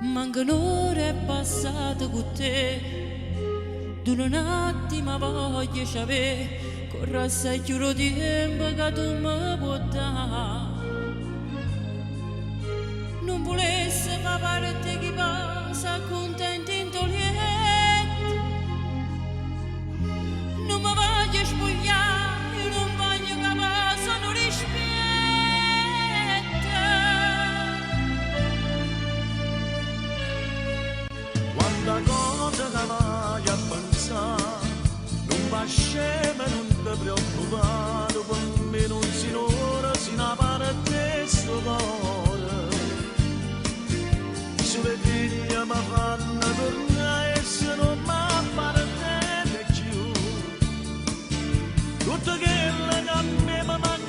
Manca un'ora passata con te, d'una attimo voglio c'avere, corre assai più tempo che tu mi puoi dare. Non volesse far parte chi passa contento in toglietto, non mi voglio spogliare, io non voglio che passa non rispetta. Quanta cosa che vai a pensare, non va scema, non ti preoccupare, per me non si ora, si una parte sto cuore. Sulle figlie mi fanno tornare e se non mi parte più. Tutto quello che a me mi manca